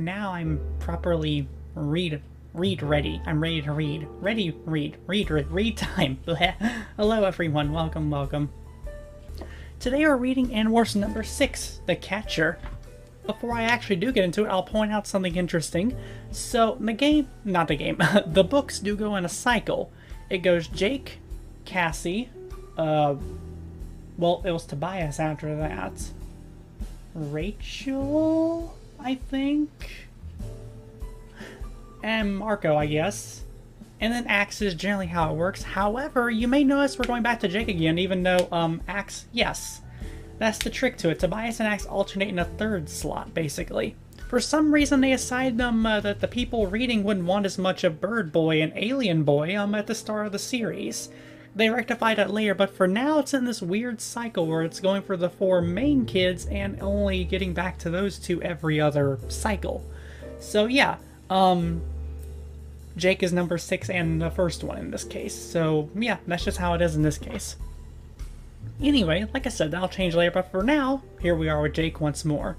now I'm properly read ready. I'm ready to read. Read time. Hello everyone, welcome. Today we're reading Animorphs number 6, The Catcher. Before I actually do get into it, I'll point out something interesting. So the books do go in a cycle. It goes Jake, Cassie, well, it was Tobias after that. Rachel, I think? And Marco, I guess. And then Axe is generally how it works. However, you may notice we're going back to Jake again, even though, Axe, yes. That's the trick to it. Tobias and Axe alternate in a third slot, basically. For some reason, they assigned them that the people reading wouldn't want as much of Bird Boy and Alien Boy at the start of the series. They rectified that later, but for now it's in this weird cycle where it's going for the 4 main kids and only getting back to those 2 every other cycle. So yeah, Jake is number 6 and the first one in this case. So yeah, that's just how it is in this case. Anyway, like I said, that'll change later, but for now, here we are with Jake once more.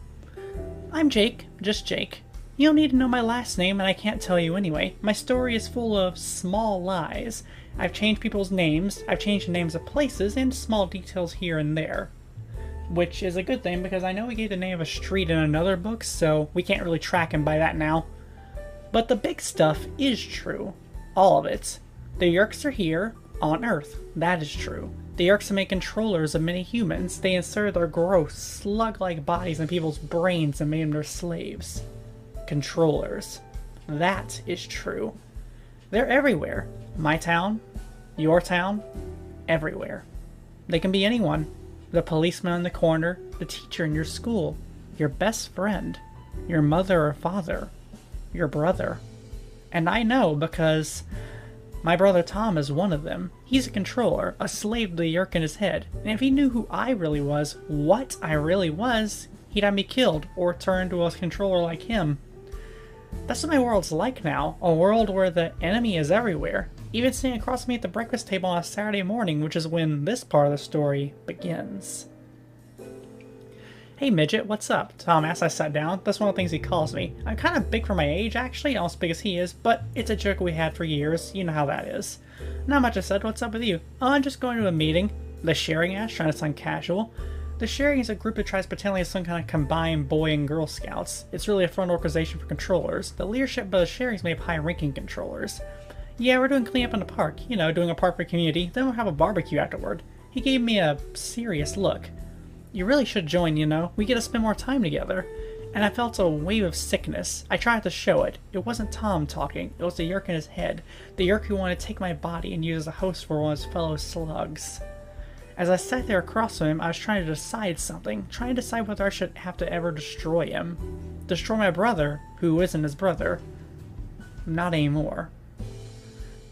I'm Jake, just Jake. You don't need to know my last name, and I can't tell you anyway. My story is full of small lies. I've changed people's names, I've changed the names of places, and small details here and there. Which is a good thing, because I know we gave the name of a street in another book, so we can't really track him by that now. But the big stuff is true. All of it. The Yeerks are here, on Earth. That is true. The Yeerks make controllers of many humans. They inserted their gross, slug-like bodies in people's brains and made them their slaves. Controllers. That is true. They're everywhere. My town, your town, everywhere. They can be anyone. The policeman on the corner, the teacher in your school, your best friend, your mother or father, your brother. And I know because my brother Tom is one of them. He's a controller, a slave to the Yeerk in his head, and if he knew who I really was, what I really was, he'd have me killed, or turn into a controller like him. That's what my world's like now, a world where the enemy is everywhere, even sitting across from me at the breakfast table on a Saturday morning, which is when this part of the story begins. Hey midget, what's up? Tom asks. I sat down. That's one of the things he calls me. I'm kind of big for my age, actually, almost as big as he is, but it's a joke we had for years. You know how that is. Not much. I said. What's up with you? Oh, I'm just going to a meeting. The Sharing asked, trying to sound casual. The Sharing is a group that tries to pretend like it's some kind of combined Boy and Girl Scouts. It's really a front organization for controllers. The leadership of the Sharing is made of high-ranking controllers. Yeah, we're doing cleanup in the park. You know, doing a park for the community. Then we'll have a barbecue afterward. He gave me a serious look. You really should join, you know. We get to spend more time together. And I felt a wave of sickness. I tried to show it. It wasn't Tom talking. It was the Yeerk in his head. The Yeerk who wanted to take my body and use as a host for one of his fellow slugs. As I sat there across from him, I was trying to decide something. Trying to decide whether I should have to ever destroy him. Destroy my brother, who isn't his brother. Not anymore.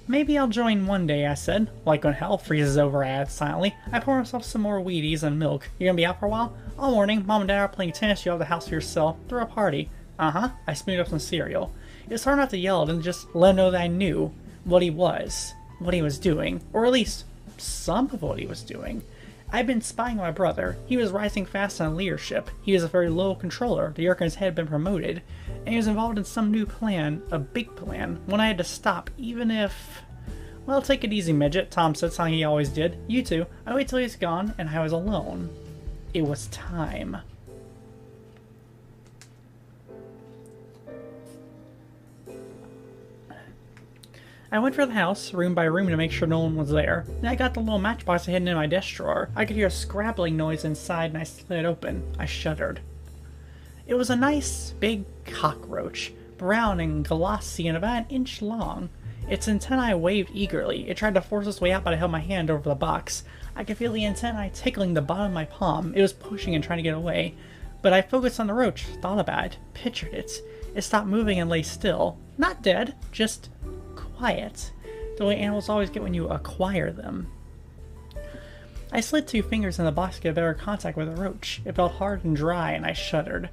Maybe I'll join one day, I said. Like when hell freezes over, I added silently. I poured myself some more Wheaties and milk. You gonna be out for a while? All morning, Mom and Dad are playing tennis. You have the house for yourself. Throw a party. Uh-huh. I smoothed up some cereal. It's hard not to yell at him and just let him know that I knew what he was. What he was doing. Or at least some of what he was doing. I'd been spying on my brother. He was rising fast in leadership. He was a very low controller. The Yeerk in his head had been promoted. And he was involved in some new plan, a big plan, one I had to stop, even if... Well, take it easy, midget, Tom said, something he always did. You too. I wait till he's gone, and I was alone. It was time. I went for the house, room by room, to make sure no one was there. Then I got the little matchbox hidden in my desk drawer. I could hear a scrabbling noise inside, and I slid it open. I shuddered. It was a nice, big cockroach, brown and glossy and about an inch long. Its antennae waved eagerly. It tried to force its way out, but I held my hand over the box. I could feel the antennae tickling the bottom of my palm. It was pushing and trying to get away. But I focused on the roach, thought about it, pictured it. It stopped moving and lay still. Not dead, just quiet. The way animals always get when you acquire them. I slid 2 fingers in the box to get better contact with the roach. It felt hard and dry, and I shuddered.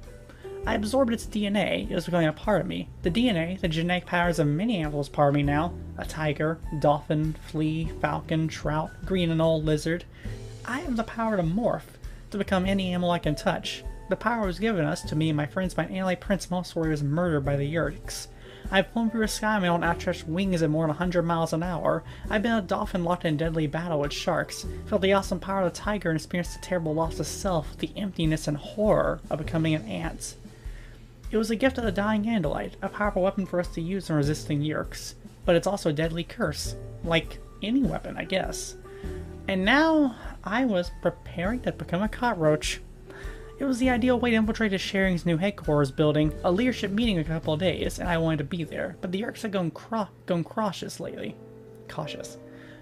I absorbed its DNA. It was becoming a part of me. The DNA, the genetic patterns of many animals, part of me now. A tiger, dolphin, flea, falcon, trout, green and old lizard. I have the power to morph, to become any animal I can touch. The power was given us, to me and my friends, by an alien Prince Mosswar who was murdered by the Yurks. I've flown through the sky on my own outstretched wings at more than 100 miles an hour. I've been a dolphin locked in deadly battle with sharks, felt the awesome power of the tiger, and experienced the terrible loss of self, the emptiness and horror of becoming an ant. It was a gift of the dying Andalite, a powerful weapon for us to use in resisting Yurks. But it's also a deadly curse. Like any weapon, I guess. And now, I was preparing to become a cockroach. It was the ideal way to infiltrate the Sharing's new headquarters building, a leadership meeting in a couple of days, and I wanted to be there. But the Yurks had gone cautious lately. Cautious.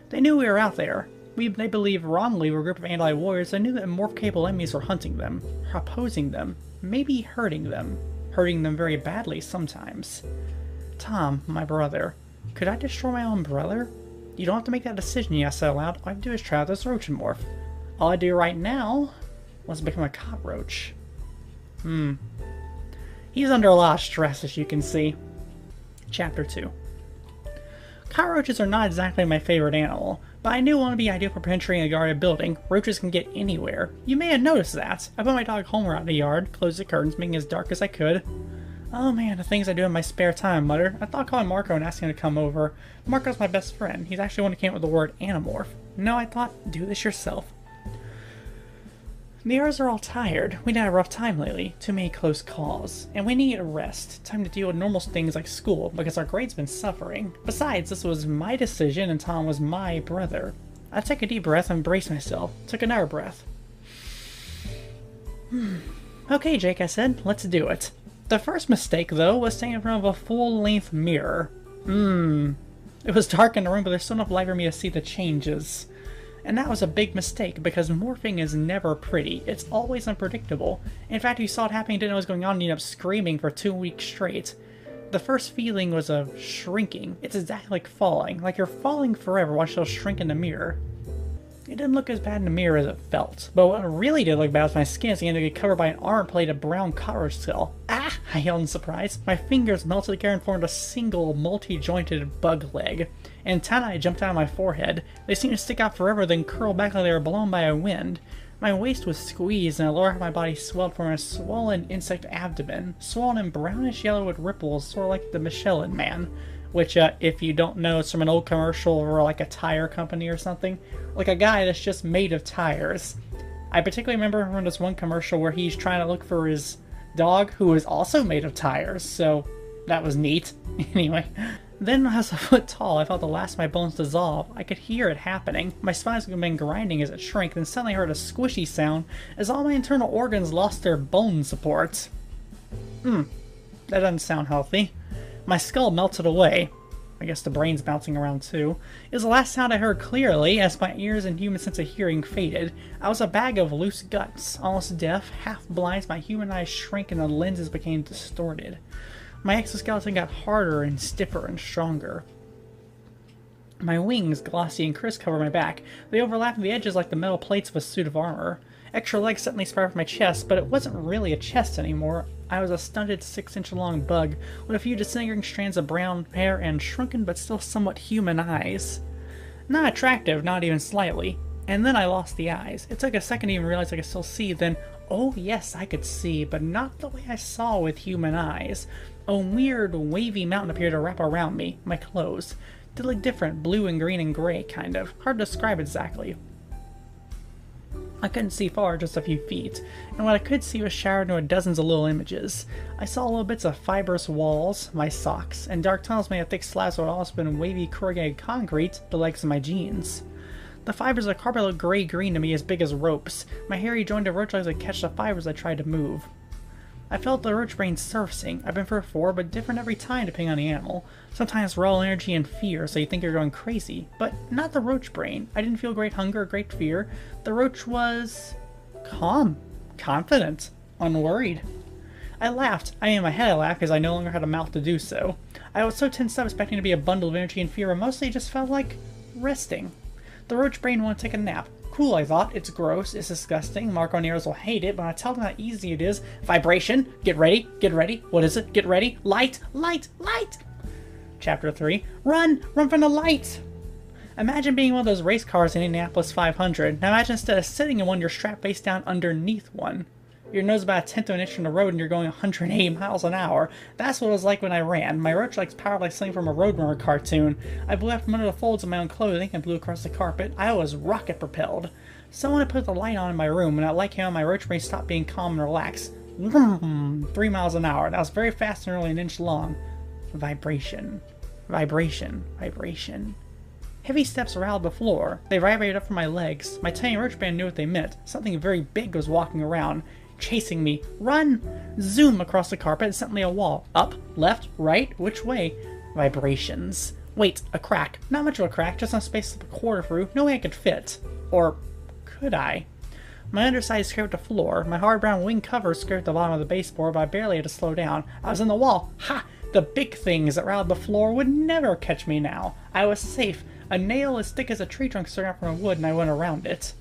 They knew we were out there. They believed wrongly we were a group of Andalite warriors. They knew that morph-capable enemies were hunting them, opposing them, maybe hurting them. Hurting them very badly sometimes. Tom, my brother. Could I destroy my own brother? You don't have to make that decision, I said aloud. All I do is try out this roach and morph. All I do right now was become a cockroach. He's under a lot of stress, as you can see. Chapter 2. Cockroaches are not exactly my favorite animal, but I knew one would be ideal for penetrating a guarded building. Roaches can get anywhere. You may have noticed that. I put my dog Homer out in the yard, closed the curtains, making it as dark as I could. Oh man, the things I do in my spare time, I muttered. I thought calling Marco and asking him to come over. Marco's my best friend. He's actually one who came up with the word Animorph. No, I thought, do this yourself. The others are all tired. We'd had a rough time lately. Too many close calls. And we need a rest. Time to deal with normal things like school, because our grade's been suffering. Besides, this was my decision and Tom was my brother. I took a deep breath and braced myself. Took another breath. Okay, Jake, I said. Let's do it. The first mistake, though, was standing in front of a full-length mirror. It was dark in the room, but there's still enough light for me to see the changes. And that was a big mistake, because morphing is never pretty. It's always unpredictable. In fact, if you saw it happening and didn't know what was going on, you ended up screaming for 2 weeks straight. The first feeling was of shrinking. It's exactly like falling. Like you're falling forever while you'll shrink in the mirror. It didn't look as bad in the mirror as it felt. But what really did look bad was my skin began to get covered by an armor plate of brown cockroach skull. Ah! I yelled in surprise. My fingers melted together and formed a single, multi-jointed bug leg. Antennae jumped out of my forehead. They seemed to stick out forever, then curl back like they were blown by a wind. My waist was squeezed, and the lower half of my body swelled from a swollen insect abdomen, swollen and brownish yellow with ripples, sort of like the Michelin Man. Which, if you don't know, it's from an old commercial for like a tire company or something. Like a guy that's just made of tires. I particularly remember from this one commercial where he's trying to look for his dog, who is also made of tires, so that was neat. Anyway. Then, when I was a foot tall, I felt the last of my bones dissolve. I could hear it happening. My spines had been grinding as it shrank, then suddenly I heard a squishy sound as all my internal organs lost their bone support. That doesn't sound healthy. My skull melted away. I guess the brain's bouncing around too. It was the last sound I heard clearly as my ears and human sense of hearing faded. I was a bag of loose guts, almost deaf, half blind. My human eyes shrank and the lenses became distorted. My exoskeleton got harder and stiffer and stronger. My wings, glossy and crisp, covered my back. They overlapped the edges like the metal plates of a suit of armor. Extra legs suddenly sprouted from my chest, but it wasn't really a chest anymore. I was a stunted 6-inch-long bug with a few disintegrating strands of brown hair and shrunken but still somewhat human eyes. Not attractive, not even slightly. And then I lost the eyes. It took a second to even realize I could still see, then, oh yes, I could see, but not the way I saw with human eyes. A weird, wavy mountain appeared to wrap around me, my clothes. They looked different, blue and green and gray, kind of. Hard to describe exactly. I couldn't see far, just a few feet, and what I could see was showered into dozens of little images. I saw little bits of fibrous walls, my socks, and dark tunnels made of thick slabs that had also been wavy corrugated concrete, the legs of my jeans. The fibers of the carpet looked gray-green to me, as big as ropes. My hairy jointed roach legs would catch the fibers I tried to move. I felt the roach brain surfacing. I've been through it before, but different every time depending on the animal. Sometimes raw energy and fear, so you think you're going crazy. But not the roach brain. I didn't feel great hunger or great fear. The roach was calm, confident, unworried. I laughed. In my head I laughed because I no longer had a mouth to do so. I was so tensed up expecting to be a bundle of energy and fear, but mostly it just felt like resting. The roach brain wanted to take a nap. Cool, I thought. It's gross. It's disgusting. Marco and Eros will hate it, but I tell them how easy it is. Vibration. Get ready. Get ready. What is it? Get ready. Light. Light. Light. Chapter 3. Run. Run from the light. Imagine being one of those race cars in Indianapolis 500. Now imagine instead of sitting in one, you're strapped face down underneath one. Your nose about a tenth of an inch from the road and you're going 180 miles an hour. That's what it was like when I ran. My roach legs powered like something from a Roadrunner cartoon. I blew out from under the folds of my own clothing and blew across the carpet. I was rocket propelled. Someone had put the light on in my room, and that light came on, my roach brain stopped being calm and relaxed. 3 miles an hour. That was very fast and only an inch long. Vibration. Vibration. Vibration. Heavy steps rattled the floor. They vibrated up from my legs. My tiny roach band knew what they meant. Something very big was walking around, chasing me. Run! Zoom across the carpet, suddenly a wall. Up, left, right, which way? Vibrations. Wait, a crack. Not much of a crack, just enough space to slip a quarter through. No way I could fit. Or could I? My underside scraped the floor. My hard brown wing cover scraped the bottom of the baseboard, but I barely had to slow down. I was in the wall. Ha! The big things that rattled the floor would never catch me now. I was safe. A nail as thick as a tree trunk stuck out from wood, and I went around it.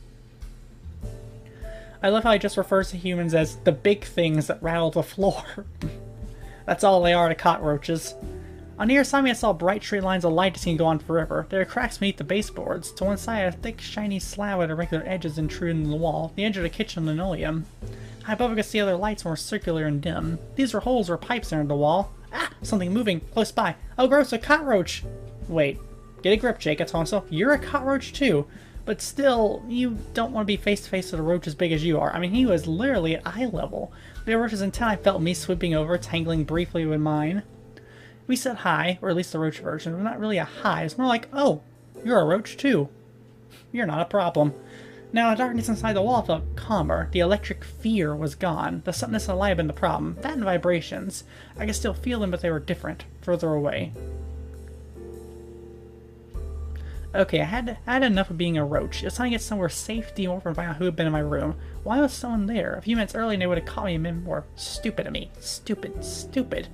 I love how he just refers to humans as the big things that rattle the floor. That's all they are to cockroaches. On the other side of me, I saw bright straight lines of light that seemed to go on forever. There were cracks beneath the baseboards. To one side, a thick, shiny slab with irregular edges intruding in the wall, the edge of the kitchen linoleum. High above, I could see other lights more circular and dim. These were holes where pipes entered the wall. Ah! Something moving, close by. Oh, gross, a cockroach! Wait. Get a grip, Jake, I told myself. You're a cockroach, too. But still, you don't want to be face-to-face with a roach as big as you are. I mean, he was literally at eye level. The roach's antennae felt me sweeping over, tangling briefly with mine. We said hi, or at least the roach version, but not really a hi. It's more like, oh, you're a roach too. You're not a problem. Now, the darkness inside the wall felt calmer. The electric fear was gone. The softness of the light had been the problem. That and vibrations. I could still feel them, but they were different, further away. Okay, I had enough of being a roach. It's time to get somewhere safe, demorphed, and find out who had been in my room. Why was someone there? A few minutes earlier, they would have caught me and been more stupid of me. Stupid, stupid.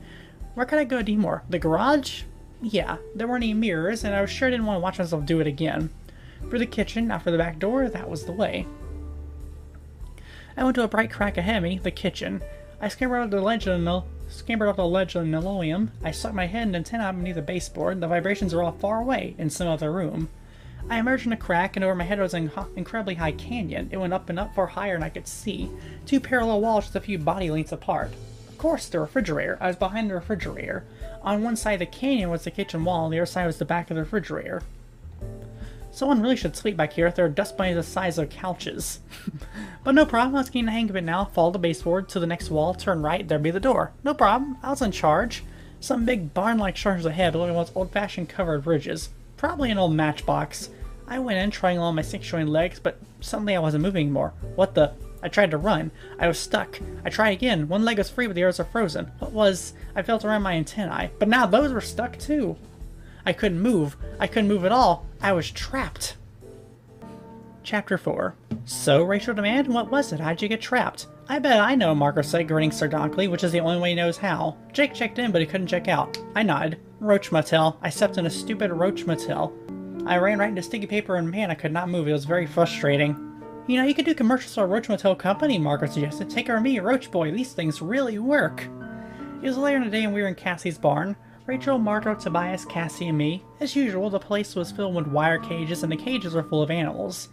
Where could I go demorph? The garage? Yeah, there weren't any mirrors, and I was sure I didn't want to watch myself do it again. For the kitchen, not for the back door, that was the way. I went to a bright crack ahead of me, the kitchen. I scampered up the ledge of the linoleum. I stuck my head and antenna out beneath the baseboard. The vibrations were all far away, in some other room. I emerged in a crack, and over my head was an incredibly high canyon. It went up and up far higher than I could see. 2 parallel walls just a few body lengths apart. Of course, the refrigerator. I was behind the refrigerator. On one side of the canyon was the kitchen wall, and the other side was the back of the refrigerator. Someone really should sleep back here if there are dust bunnies the size of couches. But no problem, I was getting the hang of it now. Follow the baseboard to the next wall, turn right, there'd be the door. No problem, I was in charge. Some big barn-like structures ahead, looking at old-fashioned covered bridges. Probably an old matchbox. I went in, trying along my 6 showing legs, but suddenly I wasn't moving anymore. What the? I tried to run. I was stuck. I tried again. One leg was free, but the others were frozen. What was? I felt around my antennae, but now those were stuck too. I couldn't move. I couldn't move at all. I was trapped. Chapter 4. So, Rachel demanded, what was it? How'd you get trapped? I bet I know, Marco said, grinning sardonically, which is the only way he knows how. Jake checked in, but he couldn't check out. I nodded. Roach motel. I stepped in a stupid roach motel. I ran right into sticky paper, and man, I could not move. It was very frustrating. You know, you could do commercials for a roach motel company, Marco suggested. Take her or me, Roach Boy. These things really work. It was later in the day and we were in Cassie's barn. Rachel, Marco, Tobias, Cassie, and me. As usual, the place was filled with wire cages, and the cages were full of animals.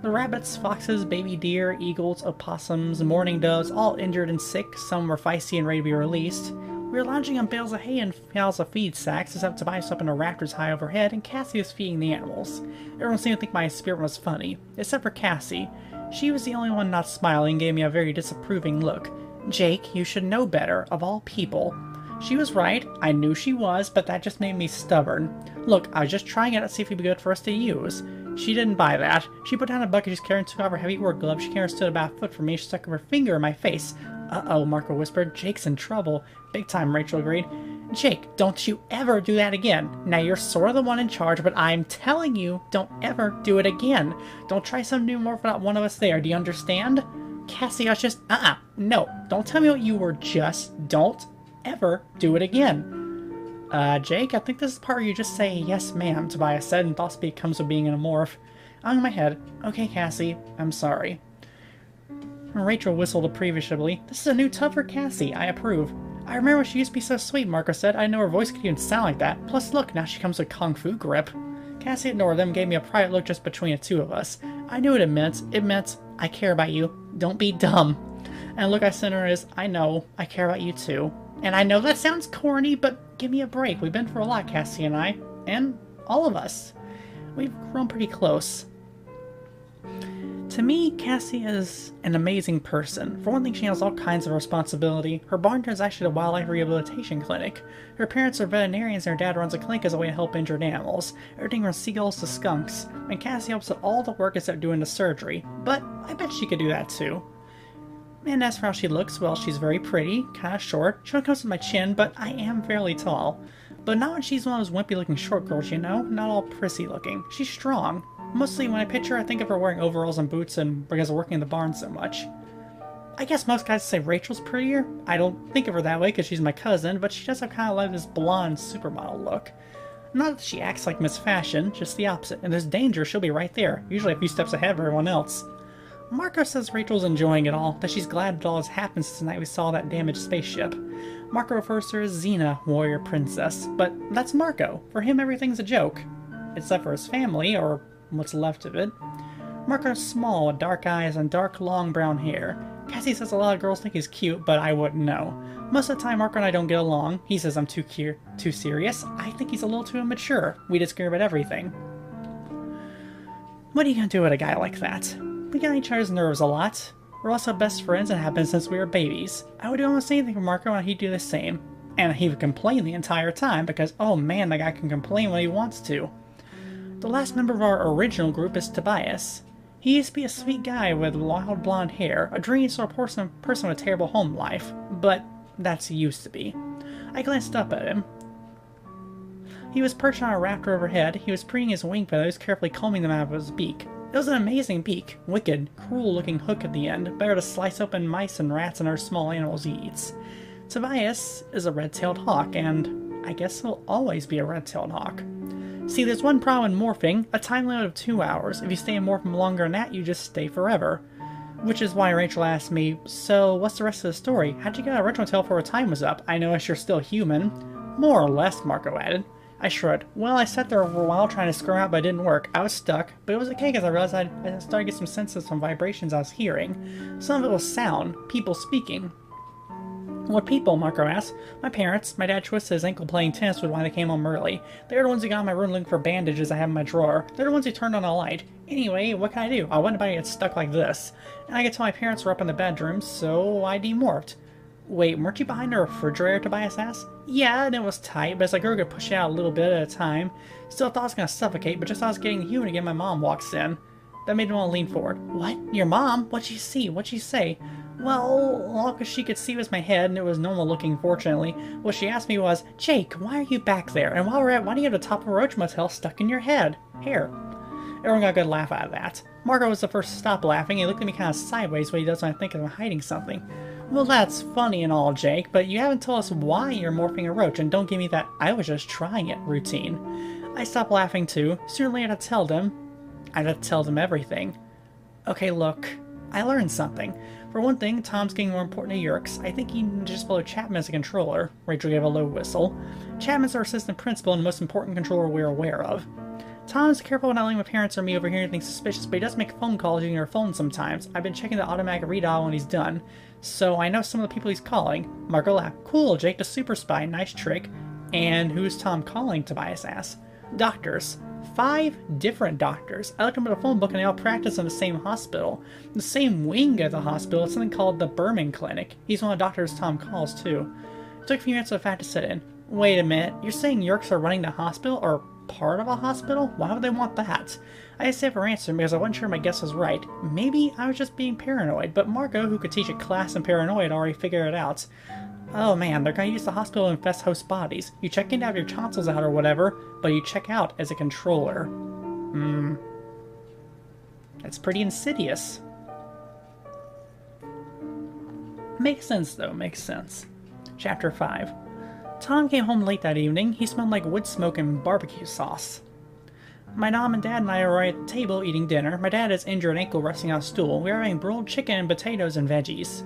The rabbits, foxes, baby deer, eagles, opossums, mourning doves, all injured and sick. Some were feisty and ready to be released. We were lounging on bales of hay and piles of feed sacks, except Tobias up in the rafters high overhead, and Cassie was feeding the animals. Everyone seemed to think my spirit was funny, except for Cassie. She was the only one not smiling and gave me a very disapproving look. Jake, you should know better, of all people. She was right, I knew she was, but that just made me stubborn. Look, I was just trying it out to see if it'd be good for us to use. She didn't buy that. She put down a bucket she's carrying, took off her heavy work glove. She came and stood about a foot from me. She stuck her finger in my face. Uh-oh, Marco whispered. Jake's in trouble. Big time, Rachel agreed. Jake, don't you ever do that again. Now, you're sort of the one in charge, but I'm telling you, don't ever do it again. Don't try something new more without one of us there. Do you understand? Cassie, I was just... No, don't tell me what you were just. Don't ever do it again. Jake, I think this is the part where you just say, yes, ma'am, Tobias said, and thought speed comes with being an amorph. On my head. Okay, Cassie, I'm sorry. Rachel whistled appreciatively. This is a new tub for Cassie. I approve. I remember she used to be so sweet, Marco said. I know her voice could even sound like that. Plus, look, now she comes with Kung Fu grip. Cassie ignored them, gave me a private look just between the two of us. I knew what it meant. It meant, I care about you. Don't be dumb. And the look I sent her is, I know, I care about you too. And I know that sounds corny, but give me a break. We've been through a lot, Cassie and I. And all of us. We've grown pretty close. To me, Cassie is an amazing person. For one thing, she has all kinds of responsibility. Her barn is actually a wildlife rehabilitation clinic. Her parents are veterinarians and her dad runs a clinic as a way to help injured animals. Everything from seagulls to skunks. And Cassie helps with all the work except doing the surgery. But I bet she could do that too. And as for how she looks, well, she's very pretty, kind of short. She only comes to my chin, but I am fairly tall. But not when she's one of those wimpy looking short girls, you know? Not all prissy looking. She's strong. Mostly when I picture her, I think of her wearing overalls and boots and because of working in the barn so much. I guess most guys say Rachel's prettier. I don't think of her that way because she's my cousin, but she does have kind of like this blonde supermodel look. Not that she acts like Miss Fashion, just the opposite. And there's danger, she'll be right there, usually a few steps ahead of everyone else. Marco says Rachel's enjoying it all, that she's glad it all has happened since the night we saw that damaged spaceship. Marco refers to her as Xena, warrior princess, but that's Marco. For him, everything's a joke. Except for his family, or what's left of it. Marco's small, with dark eyes and dark, long brown hair. Cassie says a lot of girls think he's cute, but I wouldn't know. Most of the time, Marco and I don't get along. He says I'm too serious. I think he's a little too immature. We disagree about everything. What are you gonna do with a guy like that? We get on each other's nerves a lot. We're also best friends and have been since we were babies. I would do almost anything for Marco and he'd do the same. And he would complain the entire time because, oh man, the guy can complain when he wants to. The last member of our original group is Tobias. He used to be a sweet guy with wild blonde hair, a dreamy sort of person with a terrible home life, but that's he used to be. I glanced up at him. He was perched on a raptor overhead. He was preening his wing feathers, carefully combing them out of his beak. It was an amazing beak, wicked, cruel-looking hook at the end, better to slice open mice and rats and other small animals he eats. Tobias is a red-tailed hawk, and I guess he'll always be a red-tailed hawk. See, there's one problem in morphing, a time limit of 2 hours. If you stay in morphin longer than that, you just stay forever. Which is why Rachel asked me, so what's the rest of the story? How'd you get out of Retro Tail before time was up? I noticed you're still human. More or less, Marco added. I shrugged. Well, I sat there for a while trying to screw out, but it didn't work. I was stuck, but it was okay because I realized I started to get some senses from vibrations I was hearing. Some of it was sound, people speaking. What people? Marco asked. My parents. My dad twisted his ankle playing tennis with why they came home early. They're the ones who got in my room looking for bandages I have in my drawer. They're the ones who turned on a light. Anyway, what can I do? I wouldn't get stuck like this. And I could tell my parents were up in the bedroom, so I demorphed. Wait, weren't you behind the refrigerator, Tobias asked? Yeah, and it was tight, but it's like we were going to push it out a little bit at a time. Still thought I was going to suffocate, but just thought I was getting human again, my mom walks in. That made me want to lean forward. What? Your mom? What'd she see? What'd she say? Well, all she could see was my head, and it was normal looking, fortunately. What she asked me was, Jake, why are you back there? And while we're at, why do you have the top of a roach motel stuck in your head? Hair. Everyone got a good laugh out of that. Marco was the first to stop laughing. He looked at me kind of sideways, what he does when I think I'm hiding something. Well, that's funny and all, Jake, but you haven't told us why you're morphing a roach, and don't give me that I was just trying it routine. I stopped laughing too. Certainly I'd have to tell them. I'd have to tell them everything. Okay, look. I learned something. For one thing, Tom's getting more important to Yerkes. I think he just followed Chapman as a controller. Rachel gave a low whistle. Chapman's our assistant principal and the most important controller we're aware of. Tom's careful not letting my parents or me overhear anything suspicious, but he does make phone calls using her phone sometimes. I've been checking the automatic readout when he's done, so I know some of the people he's calling. Marco laughed. Cool, Jake the super spy, nice trick. And who's Tom calling? Tobias asked. Doctors. 5 different doctors. I looked up at a phone book and they all practice in the same hospital. The same wing of the hospital is something called the Berman Clinic. He's one of the doctors Tom calls too. It took a few minutes for the fact to sit in. Wait a minute, you're saying Yerkes are running the hospital, or part of a hospital? Why would they want that? I just never answered because I wasn't sure my guess was right. Maybe I was just being paranoid, but Marco, who could teach a class in paranoid, already figured it out. Oh man, they're going to use the hospital to infest host bodies. You check in to have your tonsils out or whatever, but you check out as a controller. That's pretty insidious. Makes sense though, makes sense. Chapter 5. Tom came home late that evening. He smelled like wood smoke and barbecue sauce. My mom and dad and I are at the table eating dinner. My dad has injured ankle resting on a stool. We are having broiled chicken and potatoes and veggies.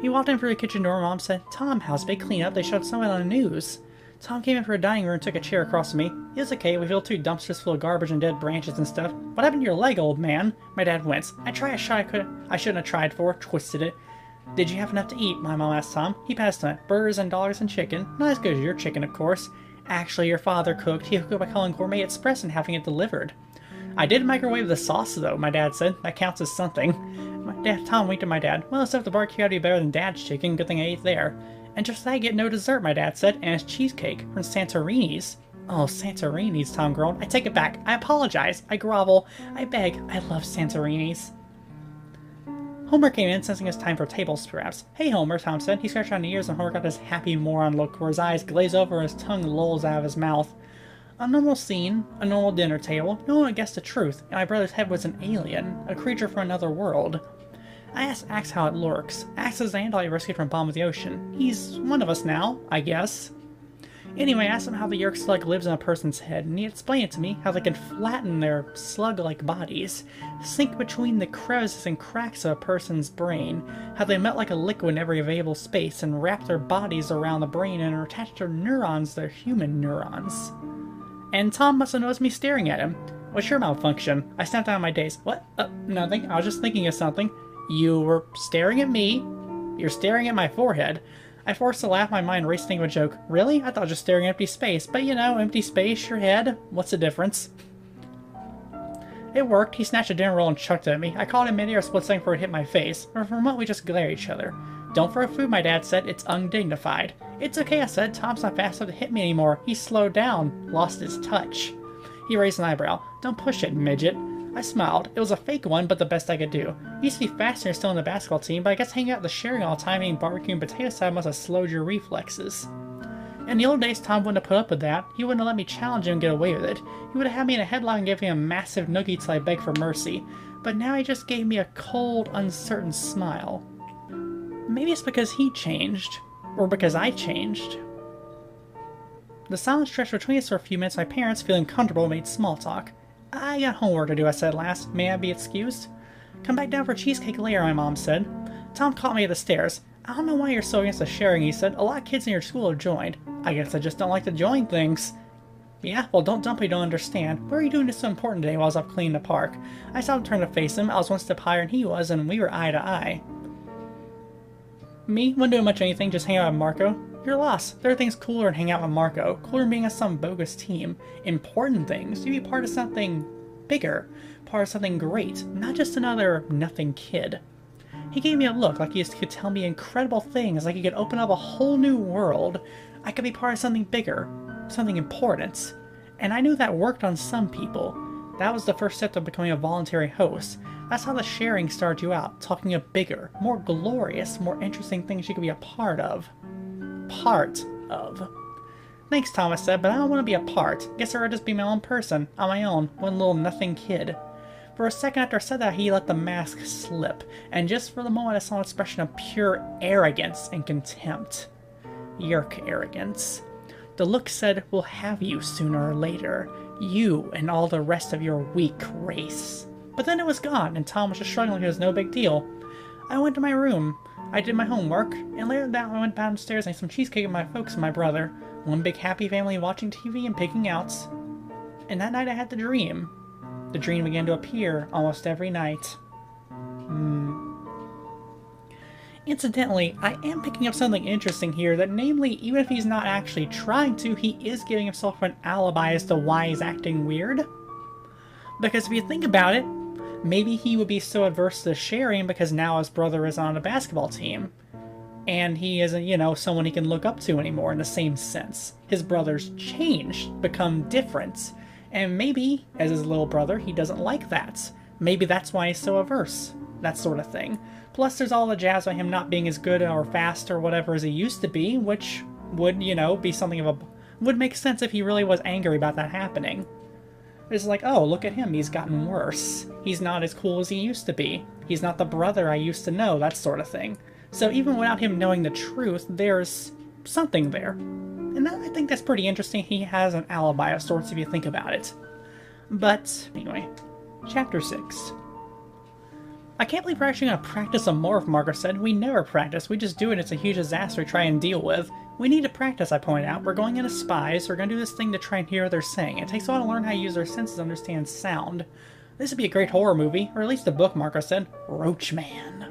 He walked in through the kitchen door. Mom said, Tom, how's big cleanup? They showed someone on the news. Tom came in for a dining room and took a chair across from me. He was okay. We filled 2 dumpsters full of garbage and dead branches and stuff. What happened to your leg, old man? My dad winced. I tried a shot I shouldn't have tried for, twisted it. Did you have enough to eat? My mom asked Tom. He passed on it. Burgers and dollars and chicken. Not as good as your chicken, of course. Actually, your father cooked. He cooked by calling Gourmet Express and having it delivered. I did microwave the sauce, though, my dad said. That counts as something. Tom winked at my dad. Well, except the barbecue had to be better than Dad's chicken. Good thing I ate there. And just that I get no dessert, my dad said, and it's cheesecake from Santorini's. Oh, Santorini's, Tom groaned. I take it back. I apologize. I grovel. I beg. I love Santorini's. Homer came in, sensing it's time for table scraps. Hey, Homer, Tom said. He scratched on the ears and Homer got this happy moron look where his eyes glaze over and his tongue lolls out of his mouth. A normal scene, a normal dinner table. No one would guess the truth, and my brother's head was an alien, a creature from another world. I asked Axe how it lurks. Axe is the andal I rescued from the bottom of the ocean. He's one of us now, I guess. Anyway, I asked him how the Yerk slug lives in a person's head, and he explained it to me how they can flatten their slug-like bodies, sink between the crevices and cracks of a person's brain, how they melt like a liquid in every available space and wrap their bodies around the brain and attach their neurons to their human neurons. And Tom must have noticed me staring at him. What's your malfunction? I snapped out of my daze. What? Nothing. I was just thinking of something. You were staring at me. You're staring at my forehead. I forced to laugh, my mind racing with a joke. Really? I thought I was just staring at empty space. But you know, empty space, your head. What's the difference? It worked. He snatched a dinner roll and chucked it at me. I caught him midair a split second before it hit my face. For a moment, we just glared at each other. Don't throw food, my dad said. It's undignified. It's okay, I said. Tom's not fast enough to hit me anymore. He slowed down. Lost his touch. He raised an eyebrow. Don't push it, midget. I smiled. It was a fake one, but the best I could do. He used to be faster still in the basketball team, but I guess hanging out the sharing all the time eating barbecue and potato salad must have slowed your reflexes. In the old days, Tom wouldn't have put up with that. He wouldn't have let me challenge him and get away with it. He would have had me in a headlock and gave me a massive noogie till I begged for mercy. But now he just gave me a cold, uncertain smile. Maybe it's because he changed. Or because I changed. The silence stretched between us for a few minutes. My parents, feeling comfortable, made small talk. I got homework to do, I said last. May I be excused? Come back down for cheesecake later, my mom said. Tom caught me at the stairs. I don't know why you're so against the sharing, he said. A lot of kids in your school have joined. I guess I just don't like to join things. Yeah, well, don't dump me, don't understand. Why are you doing this so important today while I was up cleaning the park? I saw him turn to face him. I was one step higher than he was, and we were eye to eye. Me? Wasn't doing much of anything, just hanging out with Marco. You're lost. There are things cooler than hanging out with Marco. Cooler than being on some bogus team. Important things. You be part of something bigger. Part of something great. Not just another nothing kid. He gave me a look like he could tell me incredible things, like he could open up a whole new world. I could be part of something bigger. Something important. And I knew that worked on some people. That was the first step to becoming a voluntary host. That's how the sharing started you out, talking of bigger, more glorious, more interesting things you could be a part of. Thanks, Thomas said, but I don't want to be a part. Guess I'd just be my own person, on my own, one little nothing kid. For a second after I said that, he let the mask slip, and just for the moment I saw an expression of pure arrogance and contempt. Yerk arrogance. The look said, we'll have you sooner or later. You and all the rest of your weak race. But then it was gone, and Tom was just shrugging like it was no big deal. I went to my room. I did my homework, and later that I went downstairs and ate some cheesecake with my folks and my brother. One big happy family watching TV and picking out. And that night I had the dream. The dream began to appear almost every night. Incidentally, I am picking up something interesting here, that namely, even if he's not actually trying to, he is giving himself an alibi as to why he's acting weird. Because if you think about it, maybe he would be so adverse to sharing because now his brother is on a basketball team. And he isn't, you know, someone he can look up to anymore in the same sense. His brother's changed, become different. And maybe, as his little brother, he doesn't like that. Maybe that's why he's so averse. That sort of thing. Plus there's all the jazz about him not being as good or fast or whatever as he used to be, which would, you know, be something of a... would make sense if he really was angry about that happening. It's like, oh, look at him, he's gotten worse. He's not as cool as he used to be. He's not the brother I used to know, that sort of thing. So even without him knowing the truth, there's something there. And I think that's pretty interesting. He has an alibi of sorts if you think about it. But, anyway, Chapter 6. I can't believe we're actually going to practice a morph, Margaret said. We never practice, we just do it. It's a huge disaster to try and deal with. We need to practice, I pointed out. We're going in as spies, we're going to do this thing to try and hear what they're saying. It takes a while to learn how to use our senses to understand sound. This would be a great horror movie, or at least a book, Margaret said. Roachman.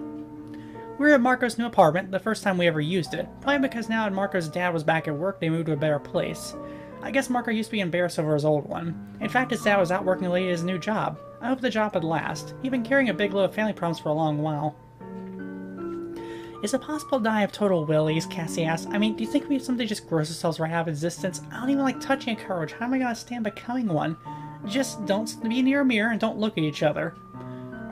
We were at Marco's new apartment, the first time we ever used it. Probably because now that Marco's dad was back at work, they moved to a better place. I guess Marco used to be embarrassed over his old one. In fact, his dad was out working late at his new job. I hope the job would last. He'd been carrying a big load of family problems for a long while. Is it possible to die of total willies? Cassie asked. I mean, do you think we someday just gross ourselves right out of existence? I don't even like touching a cockroach. How am I going to stand becoming one? Just don't be near a mirror and don't look at each other.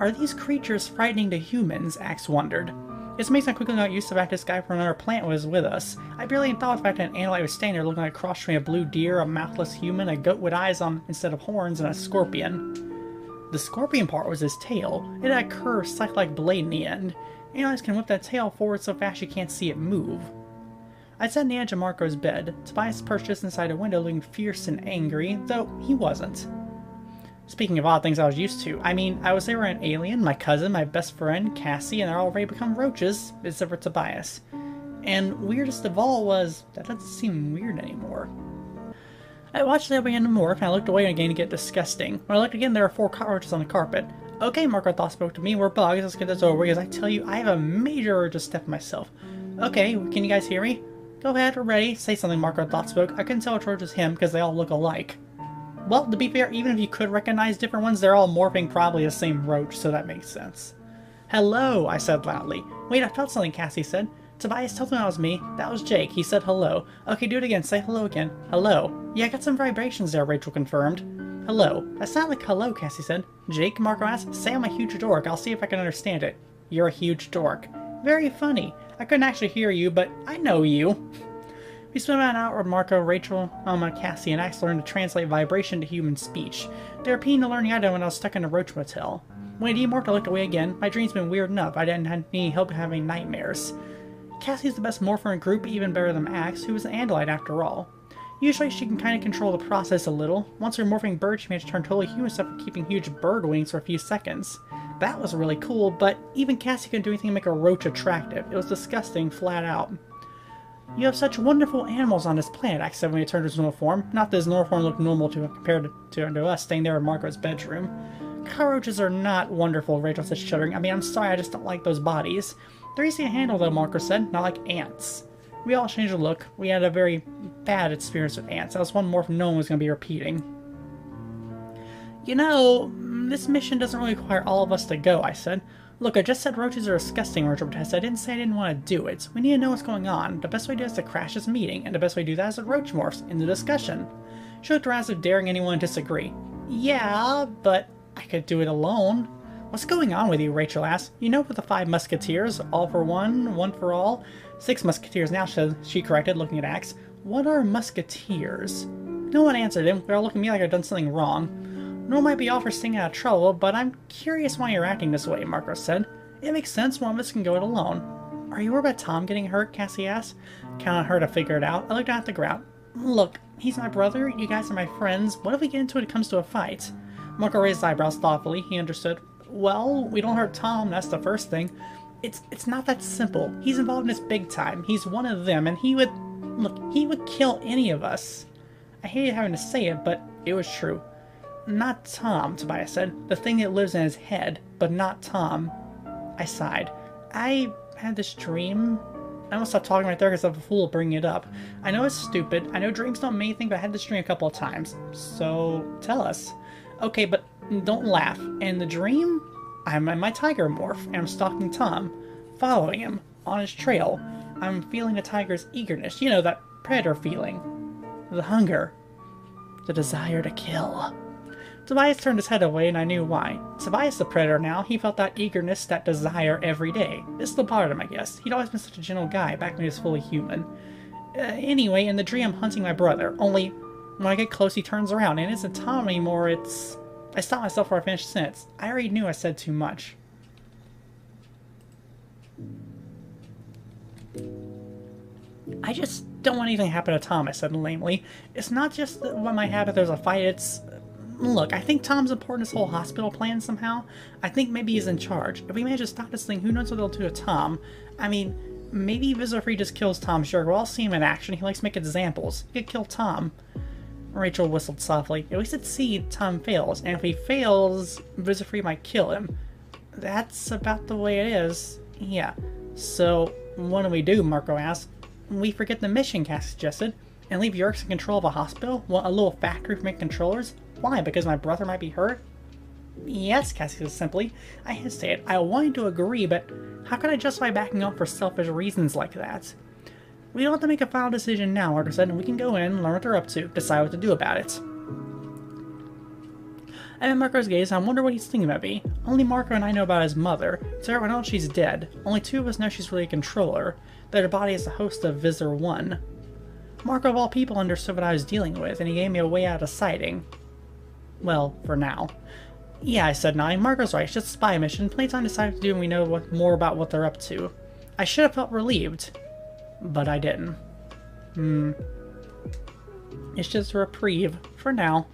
Are these creatures frightening to humans? Axe wondered. It's amazing how quickly I got used to the fact this guy from another planet was with us. I barely even thought of the fact that an animal was standing there looking like a cross between a blue deer, a mouthless human, a goat with eyes on instead of horns, and a scorpion. The scorpion part was his tail. It had a curved, scythe-like blade in the end. Animals can whip that tail forward so fast you can't see it move. I sat on the edge of Marco's bed. Tobias perched just inside a window looking fierce and angry, though he wasn't. Speaking of odd things I was used to, I mean, I was there with an alien, my cousin, my best friend, Cassie, and they're all ready to become roaches, except for Tobias. And weirdest of all was, that doesn't seem weird anymore. I watched the Animorph and I looked away again to get disgusting. When I looked again, there were 4 cockroaches on the carpet. Okay, Marco thought spoke to me, we're bugs, let's get this over because I tell you, I have a major urge to step myself. Okay, can you guys hear me? Go ahead, we're ready. Say something, Marco thought spoke. I couldn't tell which roach was him because they all look alike. Well, to be fair, even if you could recognize different ones, they're all morphing probably the same roach, so that makes sense. Hello, I said loudly. Wait, I felt something, Cassie said. Tobias, tell them that was me. That was Jake. He said hello. Okay, do it again. Say hello again. Hello. Yeah, I got some vibrations there, Rachel confirmed. Hello. That sounded like hello, Cassie said. Jake, Marco asked. Say I'm a huge dork. I'll see if I can understand it. You're a huge dork. Very funny. I couldn't actually hear you, but I know you. We spent about an hour with Marco, Rachel, Alma, Cassie, and Axe learned to translate vibration to human speech. They were keen to learn the item when I was stuck in a roach motel. When I demorphed, I looked away again. My dreams had been weird enough. I didn't have any help having nightmares. Cassie's the best morpher in the group, even better than Axe, who was an Andalite after all. Usually she can kind of control the process a little. Once her morphing bird, she managed to turn totally human stuff for keeping huge bird wings for a few seconds. That was really cool, but even Cassie couldn't do anything to make a roach attractive. It was disgusting, flat out. You have such wonderful animals on this planet, Axe said when he turned to his normal form. Not that his normal form looked normal compared to us staying there in Marco's bedroom. Cockroaches are not wonderful, Rachel said, shuddering. I mean, I'm sorry, I just don't like those bodies. They're easy to handle, though, Marco said, not like ants. We all changed the look. We had a very bad experience with ants. That was one morph no one was going to be repeating. You know, this mission doesn't really require all of us to go, I said. Look, I just said roaches are disgusting, Rachel protested. I didn't say I didn't want to do it. We need to know what's going on. The best way to do it is to crash this meeting, and the best way to do that is with roach morphs, in the discussion. She looked around as if daring anyone to disagree. Yeah, but I could do it alone. What's going on with you? Rachel asked. You know with the 5 musketeers, all for one, one for all? 6 musketeers now, she corrected, looking at Axe. What are musketeers? No one answered him. They're all looking at me like I've done something wrong. No one might be all for staying out of trouble, but I'm curious why you're acting this way, Marco said. It makes sense, one of us can go it alone. Are you worried about Tom getting hurt? Cassie asked. Count on her to figure it out. I looked down at the ground. Look, he's my brother, you guys are my friends. What if we get into it when it comes to a fight? Marco raised his eyebrows thoughtfully. He understood. Well, we don't hurt Tom, that's the first thing. It's not that simple. He's involved in this big time. He's one of them, and he would kill any of us. I hated having to say it, but it was true. Not Tom, Tobias said. The thing that lives in his head, but not Tom. I sighed. I had this dream. I almost stopped talking right there because I'm a fool bringing it up. I know it's stupid. I know dreams don't mean anything, but I had this dream a couple of times. So, tell us. Okay, but don't laugh. In the dream, I'm in my tiger morph, and I'm stalking Tom, following him, on his trail. I'm feeling the tiger's eagerness. You know, that predator feeling. The hunger. The desire to kill. Tobias turned his head away, and I knew why. Tobias the predator now, he felt that eagerness, that desire every day. This still bothered him, I guess. He'd always been such a gentle guy, back when he was fully human. Anyway, in the dream I'm hunting my brother, only when I get close he turns around, and it isn't Tom anymore, it's... I stopped myself before I finished the sentence. I already knew I said too much. I just don't want anything to happen to Tom, I said lamely. It's not just that what might happen if there's a fight, it's... Look, I think Tom's important in this whole hospital plan somehow. I think maybe he's in charge. If we manage to stop this thing, who knows what they'll do to Tom? I mean, maybe Visitor just kills Tom, sure. We'll all see him in action. He likes to make examples. He could kill Tom. Rachel whistled softly. At least at sea, Tom fails. And if he fails, Visitor might kill him. That's about the way it is. Yeah. So, what do we do, Marco asked. We forget the mission, Cassie suggested, and leave Yerkes in control of a hospital? What, a little factory for making controllers? Why, because my brother might be hurt? Yes, Cassie said simply. I hesitated. I wanted to agree, but how could I justify backing off for selfish reasons like that? We don't have to make a final decision now, Marco said, and we can go in, learn what they're up to, decide what to do about it. I'm in Marco's gaze, and I wonder what he's thinking about me. Only Marco and I know about his mother, so everyone knows she's dead. Only two of us know she's really a controller, that her body is the host of Visitor 1. Marco, of all people, understood what I was dealing with, and he gave me a way out of deciding. Well, for now. Yeah, I said, nodding. Marco's right, it's just a spy mission. Playtime decided to do, and we know more about what they're up to. I should have felt relieved, but I didn't. It's just a reprieve, for now.